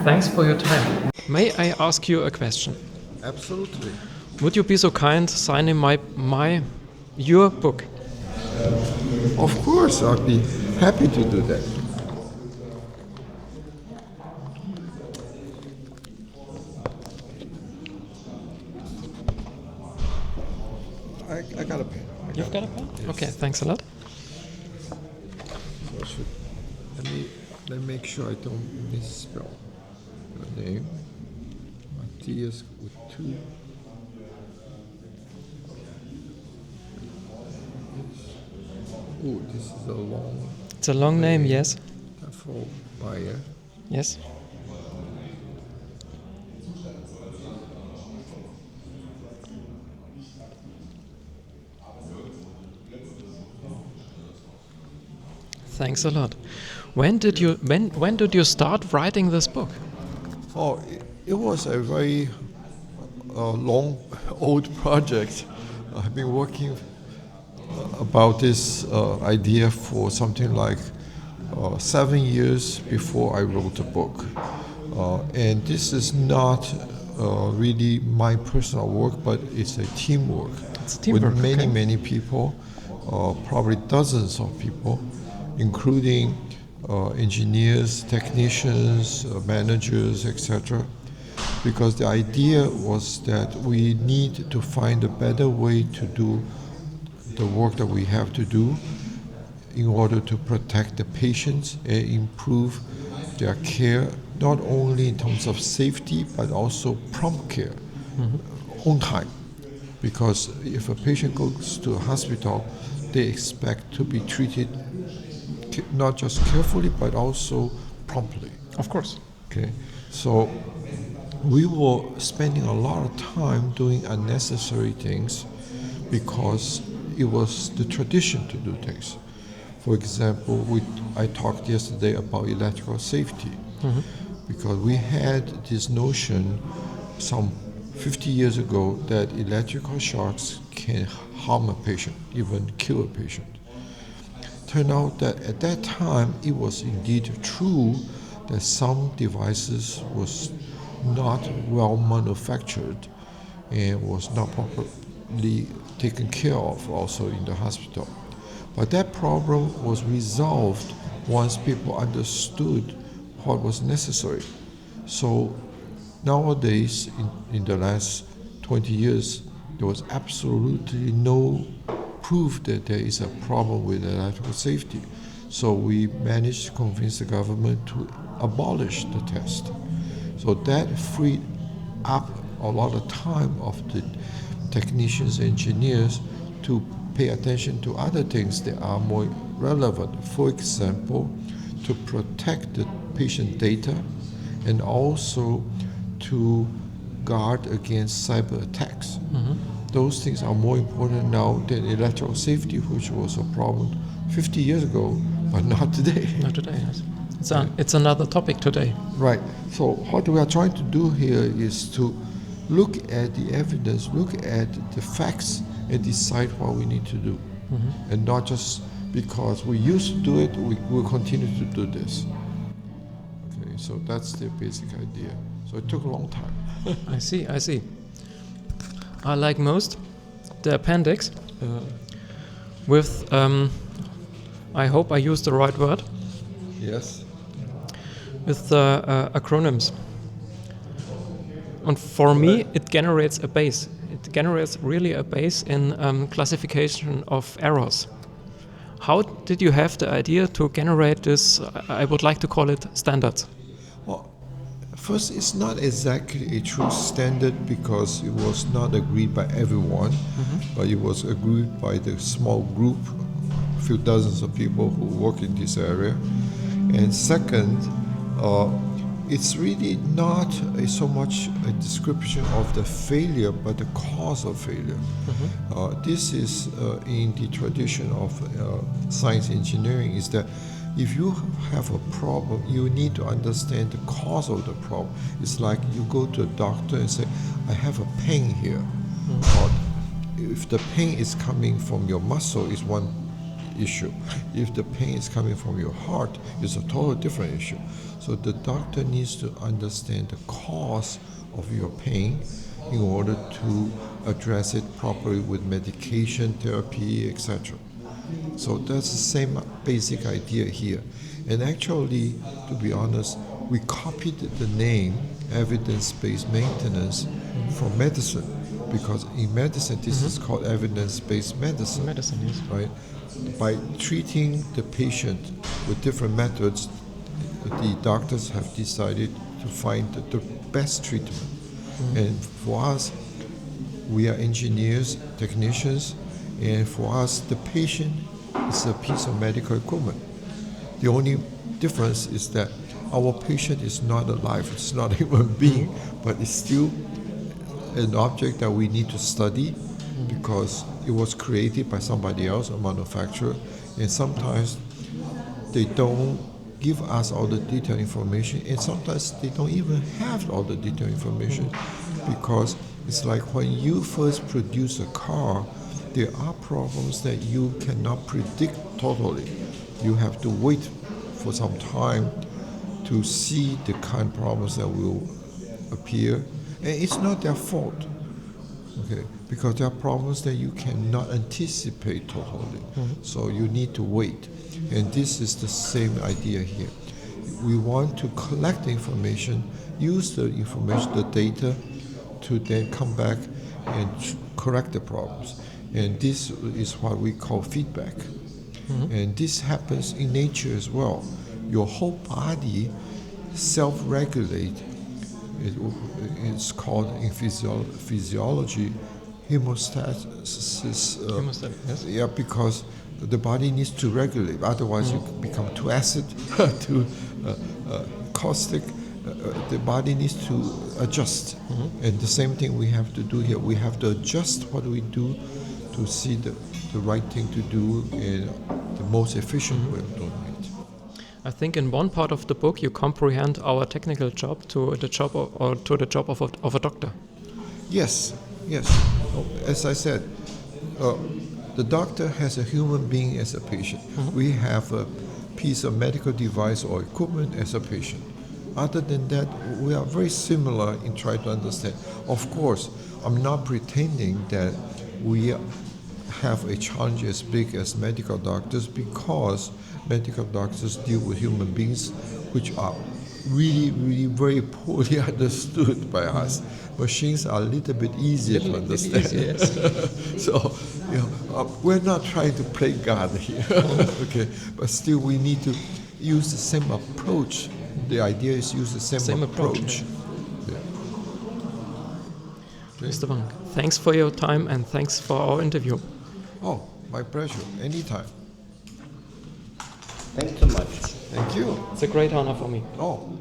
Thanks for your time. May I ask you a question? Absolutely. Would you be so kind signing your book? Of course, I'd be happy to do that. I got a pen. You've got a pen? Yes. Okay, thanks a lot. So let me make sure I don't misspell your name. Matthias with two. Oh, this is a long. It's a long name, yes. For Bayer. Yes. Thanks a lot. When did you start writing this book? Oh, it was a very long, old project. I've been working about this idea for something like 7 years before I wrote the book. And this is not really my personal work, but it's a teamwork. It's teamwork, with many, okay. many people, probably dozens of people, including engineers, technicians, managers, etc. Because the idea was that we need to find a better way to do the work that we have to do in order to protect the patients and improve their care, not only in terms of safety, but also prompt care, on time. Because if a patient goes to a hospital, they expect to be treated not just carefully, but also promptly. Of course. Okay, so we were spending a lot of time doing unnecessary things because it was the tradition to do things. For example, I talked yesterday about electrical safety, because we had this notion some 50 years ago that electrical shocks can harm a patient, even kill a patient. Turned out that at that time it was indeed true that some devices was not well manufactured and was not properly taken care of also in the hospital. But that problem was resolved once people understood what was necessary. So nowadays, in the last 20 years, there was absolutely no proof that there is a problem with electrical safety. So we managed to convince the government to abolish the test. So that freed up a lot of time of the technicians and engineers to pay attention to other things that are more relevant. For example, to protect the patient data and also to guard against cyber attacks. Those things are more important now than electrical safety, which was a problem 50 years ago, but not today. Not today, yes. It's another topic today. Right. So what we are trying to do here is to look at the evidence, look at the facts, and decide what we need to do. And not just because we used to do it, we will continue to do this. Okay, so that's the basic idea. So it took a long time. I see. I like most the appendix with, I hope I use the right word, Yes. with the acronyms. And for me, it generates a base. It generates really a base in classification of errors. How did you have the idea to generate this, I would like to call it standards? Well, first, it's not exactly a true standard because it was not agreed by everyone, but it was agreed by the small group, a few dozens of people who work in this area. And second, it's really not so much a description of the failure, but the cause of failure. This is in the tradition of science engineering, is that if you have a problem, you need to understand the cause of the problem. It's like you go to a doctor and say, I have a pain here. Or if the pain is coming from your muscle, is one issue. If the pain is coming from your heart, it's a totally different issue. So the doctor needs to understand the cause of your pain in order to address it properly with medication, therapy, etc. So that's the same basic idea here. And actually, to be honest, we copied the name evidence-based maintenance from medicine, because in medicine this is called evidence-based medicine. Medicine, yes. Right? By treating the patient with different methods, the doctors have decided to find the best treatment. And for us, we are engineers, technicians, and for us, the patient is a piece of medical equipment. The only difference is that our patient is not alive, it's not a human being, but it's still an object that we need to study because it was created by somebody else, a manufacturer, and sometimes they don't give us all the detailed information, and sometimes they don't even have all the detailed information because it's like when you first produce a car, there are problems that you cannot predict totally. You have to wait for some time to see the kind of problems that will appear. And it's not their fault, okay? Because there are problems that you cannot anticipate totally. So you need to wait. And this is the same idea here. We want to collect the information, use the information, the data, to then come back and correct the problems. And this is what we call feedback. And this happens in nature as well. Your whole body self-regulate. It's called in physiology hemostasis. Hemostatic, yes. Yeah, because the body needs to regulate. Otherwise, you become too acid, too caustic. The body needs to adjust. And the same thing we have to do here. We have to adjust what we do to see the right thing to do in the most efficient way of doing it. I think in one part of the book you comprehend our technical job to the job of a doctor. Yes. As I said, the doctor has a human being as a patient. We have a piece of medical device or equipment as a patient. Other than that, we are very similar in trying to understand. Of course, I'm not pretending that we have a challenge as big as medical doctors, because medical doctors deal with human beings which are really, really very poorly understood by us. Machines are a little bit easier to understand. Easier, yes. So, we're not trying to play God here, okay? But still, we need to use the same approach. The idea is use the same approach. Yeah. Mr. Wang, thanks for your time and thanks for our interview. Oh, my pleasure. Anytime. Thanks so much. Thank you. It's a great honor for me. Oh.